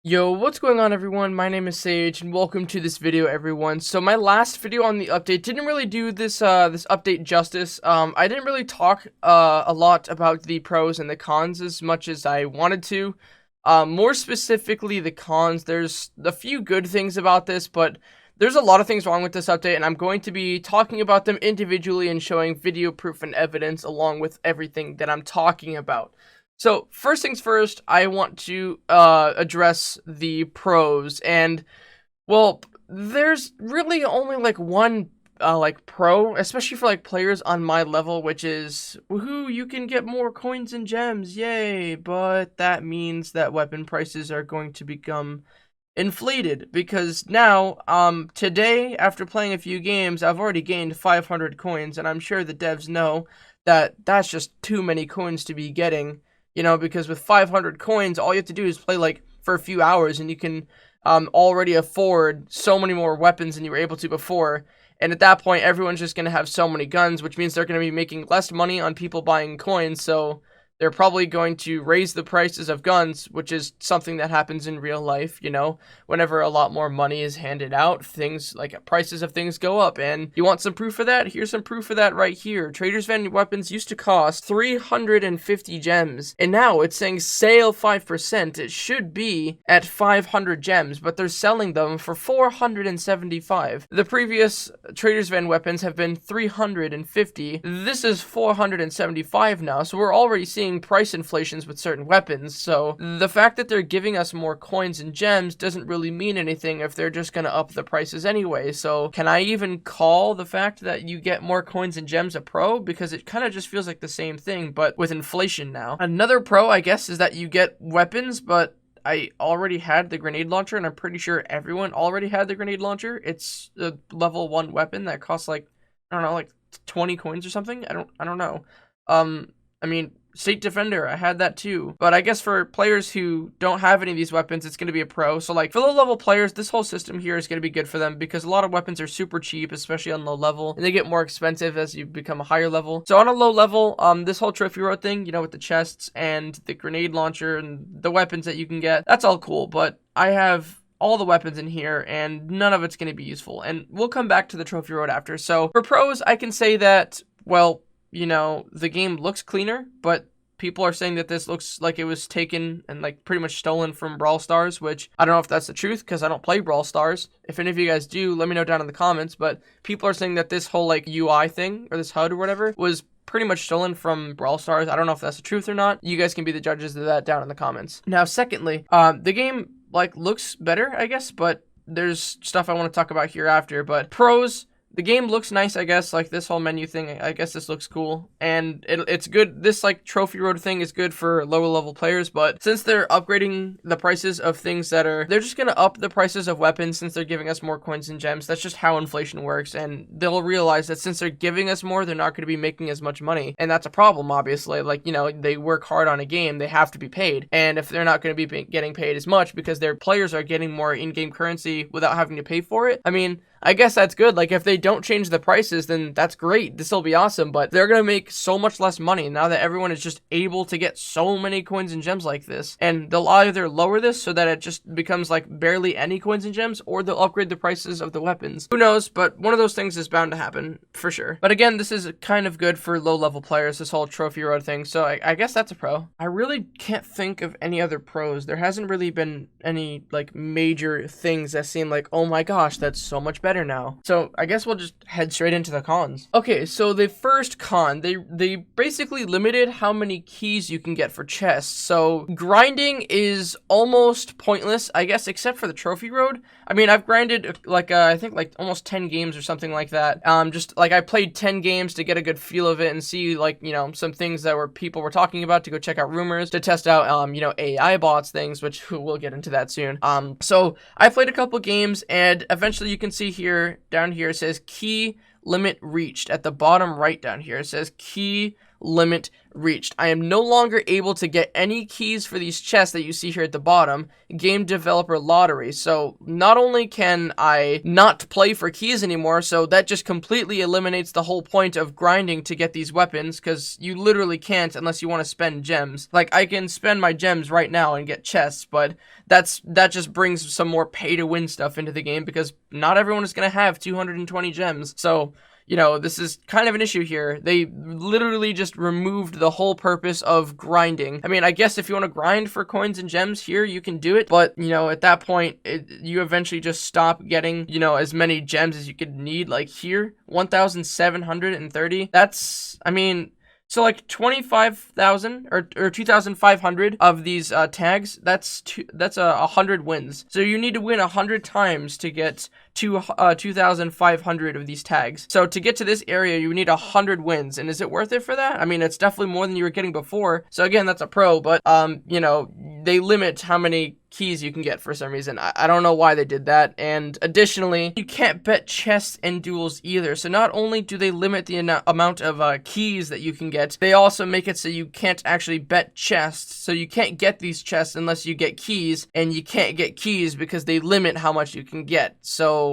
Yo, what's going on everyone? My name is Saige and welcome to this video everyone. So my last video on the update didn't really do this this update justice. I didn't really talk a lot about the pros and the cons as much as I wanted to. More specifically the cons. There's a few good things about this, but there's a lot of things wrong with this update, and I'm going to be talking about them individually and showing video proof and evidence along with everything that I'm talking about. So, first things first, I want to address the pros, and, well, there's really only, like, one, pro, especially for, like, players on my level, which is, woohoo, you can get more coins and gems, yay, but that means that weapon prices are going to become inflated, because now, today, after playing a few games, I've already gained 500 coins, and I'm sure the devs know that that's just too many coins to be getting. You know, because with 500 coins, all you have to do is play, like, for a few hours, and you can already afford so many more weapons than you were able to before. And at that point, everyone's just going to have so many guns, which means they're going to be making less money on people buying coins, so they're probably going to raise the prices of guns, which is something that happens in real life, you know? Whenever a lot more money is handed out, things, like, prices of things go up, and you want some proof of that? Here's some proof of that right here. Traders' Van weapons used to cost 350 gems, and now it's saying sale 5%. It should be at 500 gems, but they're selling them for 475. The previous Traders' Van weapons have been 350. This is 475 now, so we're already seeing price inflations with certain weapons, so the fact that they're giving us more coins and gems doesn't really mean anything if they're just gonna up the prices anyway. So can I even call the fact that you get more coins and gems a pro? Because it kind of just feels like the same thing, but with inflation now. Another pro, I guess, is that you get weapons, but I already had the grenade launcher, and I'm pretty sure everyone already had the grenade launcher. It's a level 1 weapon that costs, like, I don't know, like 20 coins or something. I don't know. I mean, State Defender, I had that too. But I guess for players who don't have any of these weapons, it's going to be a pro. So, like, for low-level players, this whole system here is going to be good for them because a lot of weapons are super cheap, especially on low level, and they get more expensive as you become a higher level. So on a low level, this whole trophy road thing, you know, with the chests and the grenade launcher and the weapons that you can get, that's all cool. But I have all the weapons in here, and none of it's going to be useful. And we'll come back to the trophy road after. So for pros, I can say that, well, you know, the game looks cleaner, but people are saying that this looks like it was taken and, like, pretty much stolen from Brawl Stars, which I don't know if that's the truth because I don't play Brawl Stars. If any of you guys do, let me know down in the comments, but people are saying that this whole, like, UI thing, or this HUD or whatever, was pretty much stolen from Brawl Stars. I don't know if that's the truth or not. You guys can be the judges of that down in the comments. Now, secondly, the game, like, looks better, I guess, but there's stuff I want to talk about here after. But pros, the game looks nice, I guess, like this whole menu thing, I guess this looks cool, and it's good. This, like, trophy road thing is good for lower level players, but since they're upgrading the prices of things they're just gonna up the prices of weapons since they're giving us more coins and gems. That's just how inflation works, and they'll realize that since they're giving us more, they're not gonna be making as much money, and that's a problem, obviously. Like, you know, they work hard on a game, they have to be paid, and if they're not gonna be getting paid as much because their players are getting more in-game currency without having to pay for it, I mean, I guess that's good. Like, if they don't change the prices, then that's great. This will be awesome, but they're gonna make so much less money now that everyone is just able to get so many coins and gems like this. And they'll either lower this so that it just becomes, like, barely any coins and gems, or they'll upgrade the prices of the weapons. Who knows, but one of those things is bound to happen, for sure. But again, this is kind of good for low-level players, this whole trophy road thing, so I guess that's a pro. I really can't think of any other pros. There hasn't really been any, like, major things that seem like, oh my gosh, that's so much better now. So I guess we'll just head straight into the cons. Okay, so the first con, they basically limited how many keys you can get for chests. So grinding is almost pointless, I guess, except for the trophy road. I mean, I've grinded, like, I think, like, almost 10 games or something like that. Just, like, I played 10 games to get a good feel of it and see, like, you know, some things that people were talking about, to go check out rumors, to test out, you know, AI bots things, which we'll get into that soon. So I played a couple games, and eventually you can see here, down here, it says key limit reached. At the bottom right down here, it says key limit reached. I am no longer able to get any keys for these chests that you see here at the bottom. Game developer lottery. So not only can I not play for keys anymore, so that just completely eliminates the whole point of grinding to get these weapons, because you literally can't unless you want to spend gems. Like, I can spend my gems right now and get chests, but that just brings some more pay to win stuff into the game, because not everyone is going to have 220 gems. So, you know, this is kind of an issue here. They literally just removed the whole purpose of grinding. I mean, I guess if you want to grind for coins and gems here, you can do it. But, you know, at that point, you eventually just stop getting, you know, as many gems as you could need. Like here, 1,730. That's, I mean, so like 25,000 or 2,500 of these tags, that's 100 wins. So you need to win 100 times to get 2,500 of these tags. So to get to this area, you need 100 wins. And is it worth it for that? I mean, it's definitely more than you were getting before. So again, that's a pro, but you know, they limit how many keys you can get for some reason. I don't know why they did that. And additionally, you can't bet chests and duels either. So not only do they limit the amount of keys that you can get, they also make it so you can't actually bet chests. So you can't get these chests unless you get keys, and you can't get keys because they limit how much you can get. So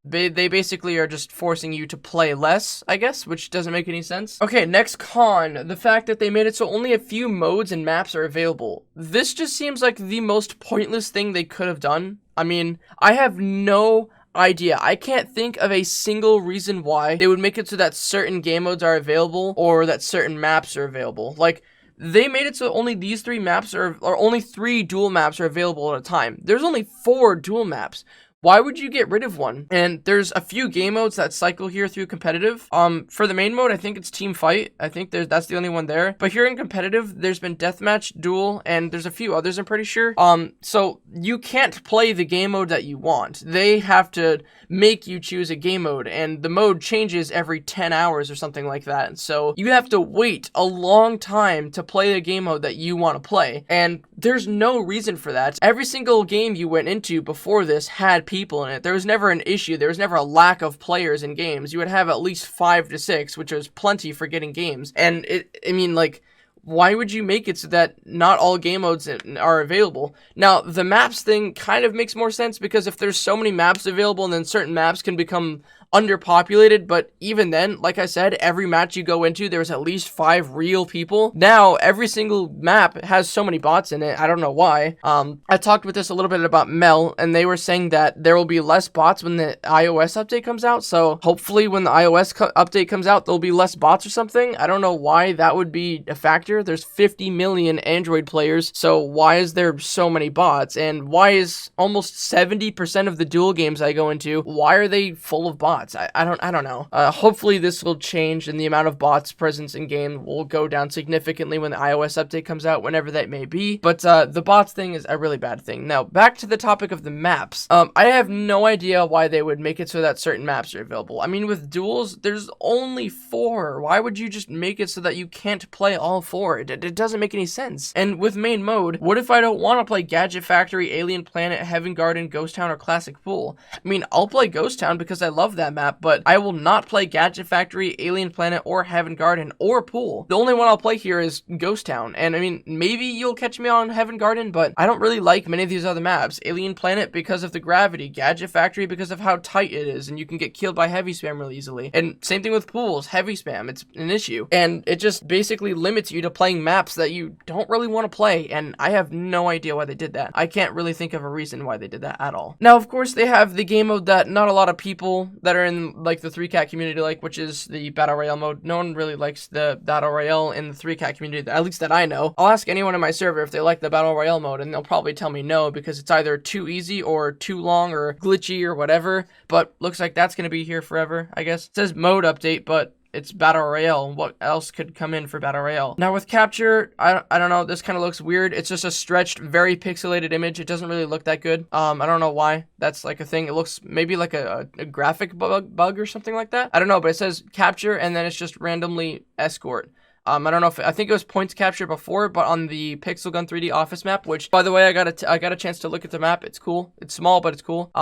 they basically are just forcing you to play less, I guess, which doesn't make any sense. Okay, next con, the fact that they made it so only a few modes and maps are available. This just seems like the most pointless thing they could have done. I mean, I have no idea. I can't think of a single reason why they would make it so that certain game modes are available or that certain maps are available. Like, they made it so only these 3 maps or only 3 dual maps are available at a time. There's only 4 dual maps. Why would you get rid of one? And there's a few game modes that cycle here through competitive. For the main mode, I think it's team fight. I think that's the only one there. But here in competitive, there's been deathmatch, duel, and there's a few others, I'm pretty sure. So you can't play the game mode that you want. They have to make you choose a game mode, and the mode changes every 10 hours or something like that. And so you have to wait a long time to play the game mode that you want to play. And there's no reason for that. Every single game you went into before this had people in it. There was never an issue. There was never a lack of players in games. You would have at least 5 to 6, which was plenty for getting games. And I mean, like, why would you make it so that not all game modes are available? Now, the maps thing kind of makes more sense, because if there's so many maps available, and then certain maps can become underpopulated, but even then, like I said, every match you go into, there's at least 5 real people. Now, every single map has so many bots in it. I don't know why. I talked with this a little bit about Mel, and they were saying that there will be less bots when the iOS update comes out. So hopefully when the iOS update comes out, there'll be less bots or something. I don't know why that would be a factor. There's 50 million Android players, so why is there so many bots? And why is almost 70% of the duel games I go into, why are they full of bots? I don't know. Hopefully this will change, and the amount of bots presence in game will go down significantly when the iOS update comes out, whenever that may be. But the bots thing is a really bad thing. Now, back to the topic of the maps. I have no idea why they would make it so that certain maps are available. I mean, with duels, there's only 4. Why would you just make it so that you can't play all 4? It doesn't make any sense. And with main mode, what if I don't want to play Gadget Factory, Alien Planet, Heaven Garden, Ghost Town, or Classic Pool? I mean, I'll play Ghost Town because I love that map, but I will not play Gadget Factory, Alien Planet, or Heaven Garden, or Pool. The only one I'll play here is Ghost Town, and I mean, maybe you'll catch me on Heaven Garden, but I don't really like many of these other maps. Alien Planet because of the gravity, Gadget Factory because of how tight it is, and you can get killed by heavy spam really easily. And same thing with pools, heavy spam, it's an issue. And it just basically limits you to playing maps that you don't really want to play, and I have no idea why they did that. I can't really think of a reason why they did that at all. Now, of course, they have the game mode that not a lot of people that are in, like, the 3cat community like, which is the Battle Royale mode. No one really likes the Battle Royale in the 3cat community, at least that I know. I'll ask anyone in my server if they like the Battle Royale mode, and they'll probably tell me no, because it's either too easy or too long or glitchy or whatever, but looks like that's going to be here forever, I guess. It says mode update, but it's Battle Royale. What else could come in for Battle Royale? Now with capture, I don't know, this kind of looks weird. It's just a stretched, very pixelated image. It doesn't really look that good. I don't know why that's like a thing. It looks maybe like a graphic bug or something like that. I don't know, but it says capture, and then it's just randomly escort. I don't know if I think it was points capture before, but on the Pixel Gun 3D office map, which by the way, I got a chance to look at the map. It's cool. It's small, but it's cool.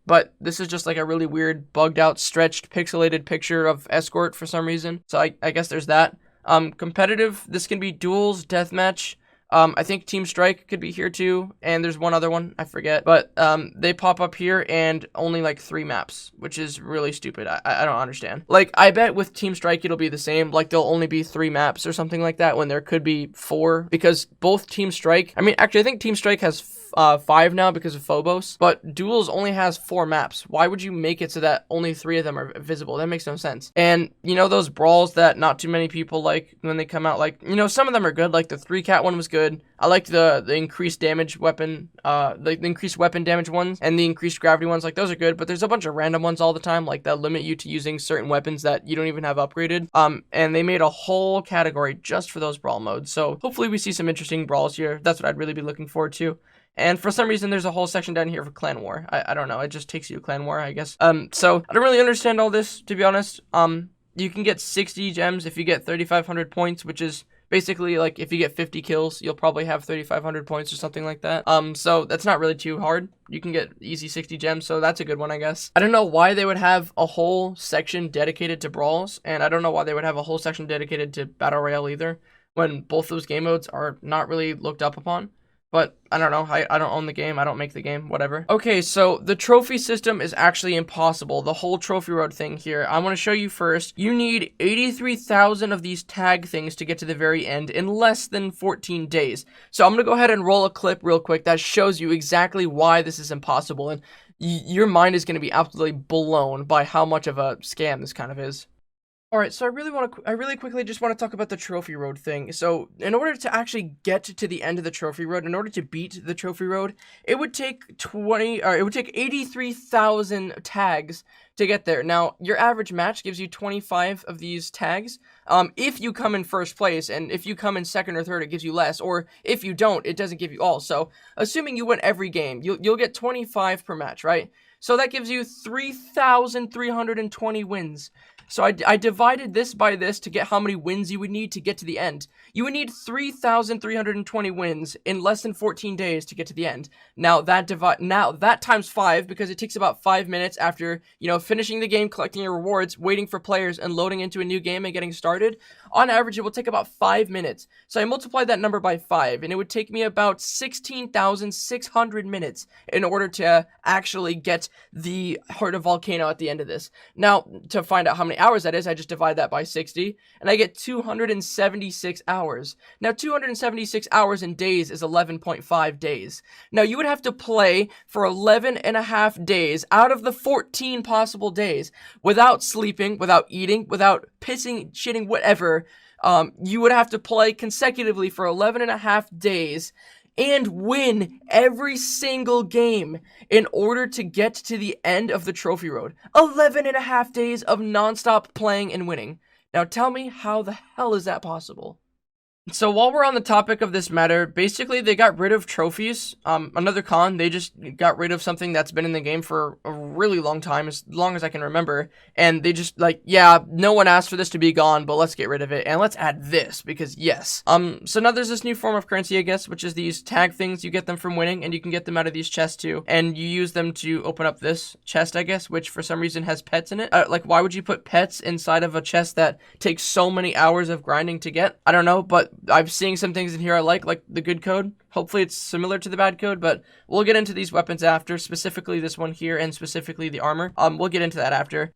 But this is just like a really weird, bugged out, stretched, pixelated picture of escort for some reason. So I guess there's that. Competitive, this can be duels, deathmatch. I think Team Strike could be here too, and there's one other one, I forget. But they pop up here and only like 3 maps, which is really stupid. I don't understand. Like, I bet with Team Strike it'll be the same. Like, there'll only be 3 maps or something like that when there could be 4. Because both Team Strike, I mean, actually, I think Team Strike has 5 now because of Phobos, but Duels only has 4 maps. Why would you make it so that only 3 of them are visible? That makes no sense. And, you know, those brawls that not too many people like when they come out, like, you know, some of them are good. Like, the 3-cat one was good. I liked the increased damage weapon, the increased weapon damage ones, and the increased gravity ones. Like, those are good, but there's a bunch of random ones all the time, like, that limit you to using certain weapons that you don't even have upgraded. And they made a whole category just for those brawl modes. So hopefully we see some interesting brawls here. That's what I'd really be looking forward to. And for some reason, there's a whole section down here for Clan War. I don't know. It just takes you to Clan War, I guess. So I don't really understand all this, to be honest. You can get 60 gems if you get 3,500 points, which is basically like if you get 50 kills, you'll probably have 3,500 points or something like that. So that's not really too hard. You can get easy 60 gems, so that's a good one, I guess. I don't know why they would have a whole section dedicated to brawls, and I don't know why they would have a whole section dedicated to Battle Royale either, when both those game modes are not really looked up upon. But I don't know, I don't own the game, I don't make the game, whatever. Okay, so the trophy system is actually impossible, the whole trophy road thing here. I want to show you first. You need 83,000 of these tag things to get to the very end in less than 14 days. So I'm going to go ahead and roll a clip real quick that shows you exactly why this is impossible. And your mind is going to be absolutely blown by how much of a scam this kind of is. Alright, so I really quickly just want to talk about the trophy road thing. So, in order to actually get to the end of the trophy road, in order to beat the trophy road, it would take 83,000 tags to get there. Now, your average match gives you 25 of these tags. If you come in first place, and if you come in second or third, it gives you less. Or if you don't, it doesn't give you all. So, assuming you win every game, you'll get 25 per match, right? So that gives you 3,320 wins. So I divided this by this to get how many wins you would need to get to the end. You would need 3,320 wins in less than 14 days to get to the end. Now that times 5, because it takes about 5 minutes after, you know, finishing the game, collecting your rewards, waiting for players, and loading into a new game and getting started. On average, it will take about 5 minutes. So I multiplied that number by 5, and it would take me about 16,600 minutes in order to actually get the Heart of Volcano at the end of this. Now, to find out how many hours that is, I just divide that by 60, and I get 276 hours. Now, 276 hours in days is 11.5 days. Now, you would have to play for 11.5 days out of the 14 possible days without sleeping, without eating, without pissing, shitting, whatever. You would have to play consecutively for 11.5 days and win every single game in order to get to the end of the trophy road. 11.5 days of non-stop playing and winning. Now tell me, how the hell is that possible? So while we're on the topic of this matter, basically they got rid of trophies. Another con, they just got rid of something that's been in the game for a really long time, as long as I can remember. And they just like, yeah, no one asked for this to be gone, but let's get rid of it. And let's add this, because yes. So now there's this new form of currency, I guess, which is these tag things. You get them from winning, and you can get them out of these chests too. And you use them to open up this chest, I guess, which for some reason has pets in it. Like, why would you put pets inside of a chest that takes so many hours of grinding to get? I don't know, but I'm seeing some things in here I like the good code. Hopefully it's similar to the bad code, but we'll get into these weapons after, specifically this one here and specifically the armor. We'll get into that after.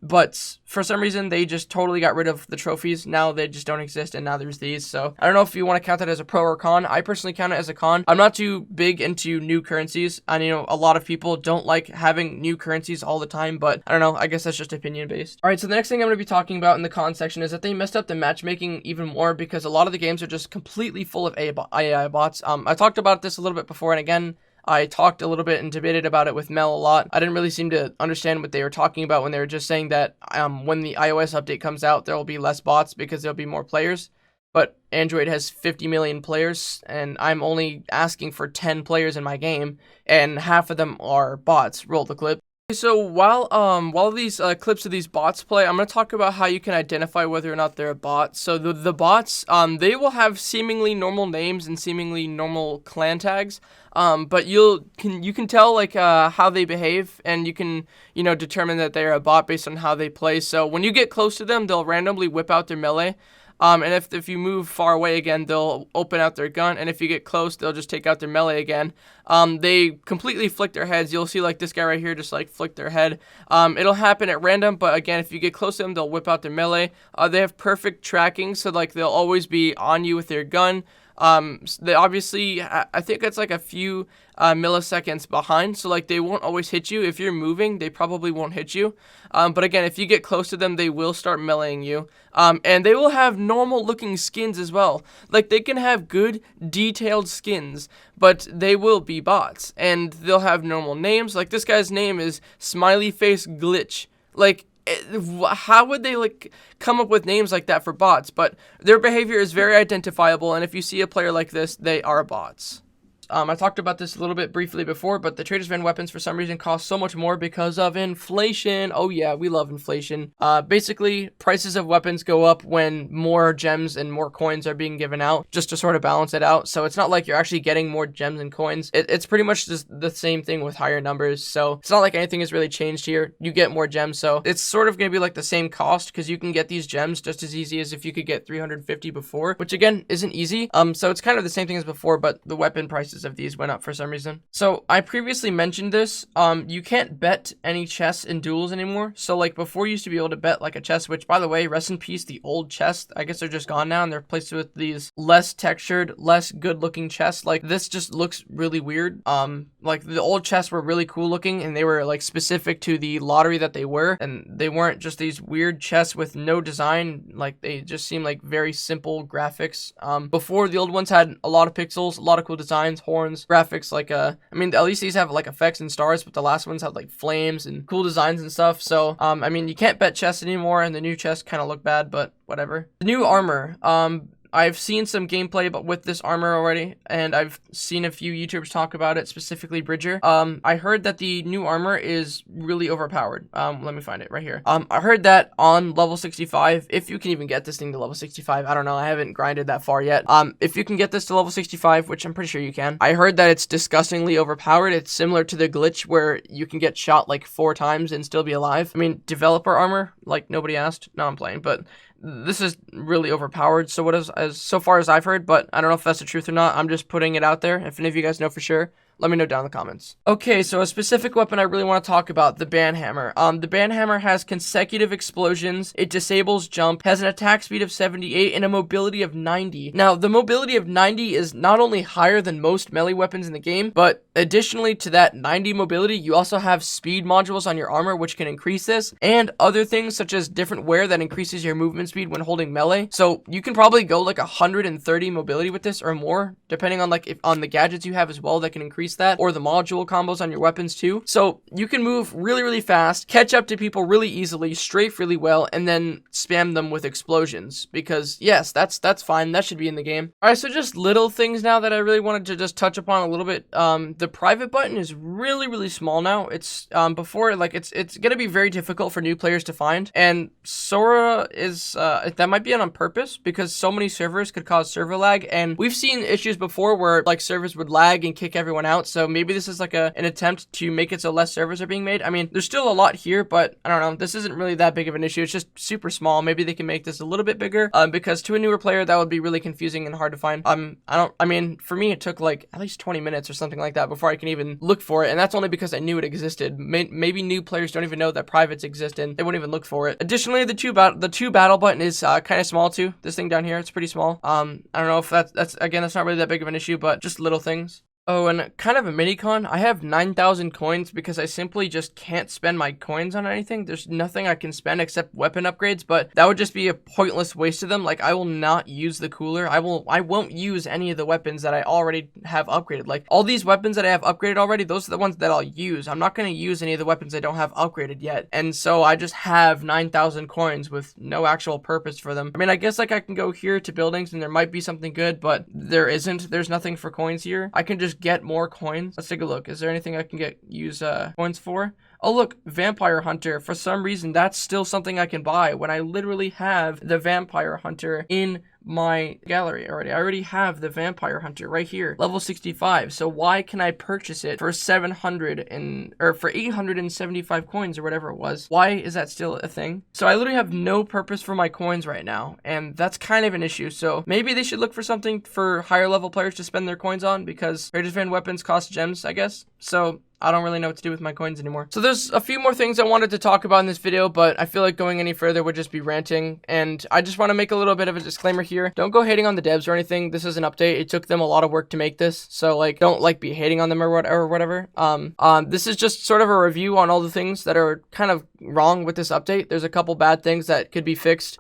But for some reason they just totally got rid of the trophies. Now they just don't exist, and now there's these. So I don't know if you want to count that as a pro or con. I personally count it as a con. I'm not too big into new currencies. I know a lot of people don't like having new currencies all the time, but I don't know. I guess that's just opinion based. All right, so the next thing I'm going to be talking about in the con section is that they messed up the matchmaking even more, because a lot of the games are just completely full of AI bots. I talked about this a little bit before, and again, I talked a little bit and debated about it with Mel a lot. I didn't really seem to understand what they were talking about when they were just saying that when the iOS update comes out, there will be less bots because there'll be more players. But Android has 50 million players, and I'm only asking for 10 players in my game, and half of them are bots. Roll the clip. So while these clips of these bots play, I'm going to talk about how you can identify whether or not they're a bot. So the bots, they will have seemingly normal names and seemingly normal clan tags, but you can tell like how they behave, and you can, you know, determine that they're a bot based on how they play. So when you get close to them, they'll randomly whip out their melee. And if you move far away again, they'll open out their gun, and if you get close, they'll just take out their melee again. They completely flick their heads. You'll see like this guy right here just like flick their head. It'll happen at random, but again, if you get close to them, they'll whip out their melee. They have perfect tracking, so like they'll always be on you with their gun. They obviously, I think it's like a few milliseconds behind, so like they won't always hit you. If you're moving, they probably won't hit you. But again, if you get close to them, they will start meleeing you. And they will have normal looking skins as well. Like they can have good detailed skins, but they will be bots, and they'll have normal names. Like this guy's name is Smiley Face Glitch. Like, how would they like come up with names like that for bots? But their behavior is very identifiable, and if you see a player like this, they are bots. I talked about this a little bit briefly before, but the Trader's Van weapons for some reason cost so much more because of inflation. Oh yeah, we love inflation. Basically, prices of weapons go up when more gems and more coins are being given out, just to sort of balance it out. So it's not like you're actually getting more gems and coins. It's pretty much just the same thing with higher numbers. So it's not like anything has really changed here. You get more gems, so it's sort of going to be like the same cost, because you can get these gems just as easy as if you could get 350 before, which again isn't easy. So it's kind of the same thing as before, but the weapon prices of these went up for some reason. So I previously mentioned this. You can't bet any chests in duels anymore. So like before, you used to be able to bet like a chest, which by the way, rest in peace, the old chests. I guess they're just gone now, and they're replaced with these less textured, less good looking chests. Like this just looks really weird. Like the old chests were really cool looking, and they were like specific to the lottery that they were, and they weren't just these weird chests with no design. Like they just seemed like very simple graphics. Before, the old ones had a lot of pixels, a lot of cool designs, horns, graphics. Like I mean, at least these have like effects and stars, but the last ones had like flames and cool designs and stuff. So I mean, you can't bet chests anymore, and the new chests kind of look bad, but whatever. The new armor, I've seen some gameplay but with this armor already, and I've seen a few YouTubers talk about it, specifically Bridger. I heard that the new armor is really overpowered. Let me find it right here. I heard that on level 65, if you can even get this thing to level 65, I don't know, I haven't grinded that far yet. If you can get this to level 65, which I'm pretty sure you can, I heard that it's disgustingly overpowered. It's similar to the glitch where you can get shot like 4 times and still be alive. I mean, developer armor, like nobody asked. No, I'm playing, but this is really overpowered, so what is, as so far as I've heard, but I don't know if that's the truth or not. I'm just putting it out there. If any of you guys know for sure, let me know down in the comments. Okay, so a specific weapon I really want to talk about, the Banhammer. The Banhammer has consecutive explosions, it disables jump, has an attack speed of 78, and a mobility of 90. Now, the mobility of 90 is not only higher than most melee weapons in the game, but additionally to that 90 mobility, you also have speed modules on your armor, which can increase this, and other things such as different wear that increases your movement speed when holding melee. So you can probably go like 130 mobility with this or more, depending on like on the gadgets you have as well that can increase that, or the module combos on your weapons too. So you can move really, really fast, catch up to people really easily, strafe really well, and then spam them with explosions, because yes, that's fine. That should be in the game. All right, so just little things now that I really wanted to just touch upon a little bit. The private button is really, really small now. It's before, like it's gonna be very difficult for new players to find, and Sora is that might be on purpose, because so many servers could cause server lag, and we've seen issues before where like servers would lag and kick everyone out. So maybe this is like an attempt to make it so less servers are being made. I mean, there's still a lot here, but I don't know, this isn't really that big of an issue. It's just super small. Maybe they can make this a little bit bigger, because to a newer player that would be really confusing and hard to find. I mean, for me it took like at least 20 minutes or something like that before I can even look for it, and that's only because I knew it existed. Maybe new players don't even know that privates exist and they won't even look for it. Additionally, the two battle button is kind of small too. This thing down here, it's pretty small. I don't know if that's again, that's not really that big of an issue, but just little things. Oh, and kind of a mini con, I have 9,000 coins because I simply just can't spend my coins on anything. There's nothing I can spend except weapon upgrades, but that would just be a pointless waste of them. Like, I will not use the cooler. I won't use any of the weapons that I already have upgraded. Like, all these weapons that I have upgraded already, those are the ones that I'll use. I'm not going to use any of the weapons I don't have upgraded yet. And so I just have 9,000 coins with no actual purpose for them. I mean, I guess like I can go here to buildings and there might be something good, but there isn't. There's nothing for coins here. I can just get more coins. Let's take a look. Is there anything I can use coins for? Oh look, Vampire Hunter. For some reason, that's still something I can buy when I literally have the Vampire Hunter in my gallery already. I already have the Vampire Hunter right here, level 65. So why can I purchase it for 875 coins or whatever it was? Why is that still a thing? So I literally have no purpose for my coins right now, and that's kind of an issue. So maybe they should look for something for higher level players to spend their coins on, because Raiders Van weapons cost gems, I guess. So I don't really know what to do with my coins anymore. So there's a few more things I wanted to talk about in this video, but I feel like going any further would just be ranting. And I just want to make a little bit of a disclaimer here. Don't go hating on the devs or anything. This is an update. It took them a lot of work to make this. So like, don't like be hating on them or whatever. This is just sort of a review on all the things that are kind of wrong with this update. There's a couple bad things that could be fixed.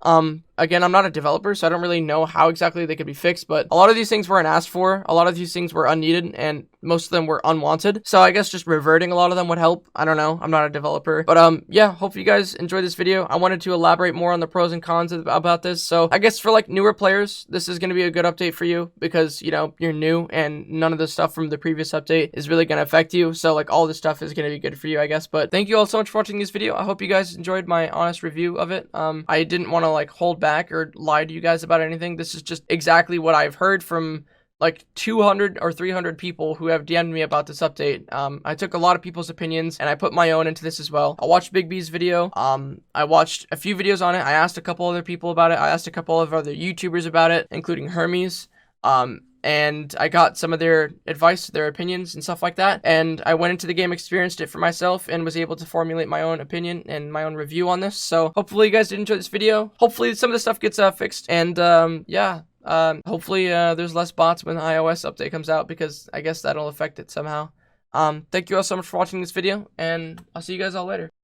Again, I'm not a developer, so I don't really know how exactly they could be fixed, but a lot of these things weren't asked for. A lot of these things were unneeded, and most of them were unwanted. So I guess just reverting a lot of them would help. I don't know. I'm not a developer. But yeah, hope you guys enjoyed this video. I wanted to elaborate more on the pros and cons about this. So I guess for like newer players, this is going to be a good update for you because, you know, you're new and none of the stuff from the previous update is really going to affect you. So like all this stuff is going to be good for you, I guess. But thank you all so much for watching this video. I hope you guys enjoyed my honest review of it. I didn't want to like hold back or lie to you guys about anything. This is just exactly what I've heard from like 200 or 300 people who have DM'd me about this update. I took a lot of people's opinions and I put my own into this as well. I watched Big B's video. I watched a few videos on it. I asked a couple other people about it. I asked a couple of other YouTubers about it, including Hermes. And I got some of their advice, their opinions and stuff like that. And I went into the game, experienced it for myself, and was able to formulate my own opinion and my own review on this. So hopefully you guys did enjoy this video. Hopefully some of the stuff gets fixed. And yeah, hopefully there's less bots when the iOS update comes out, because I guess that'll affect it somehow. Thank you all so much for watching this video, and I'll see you guys all later.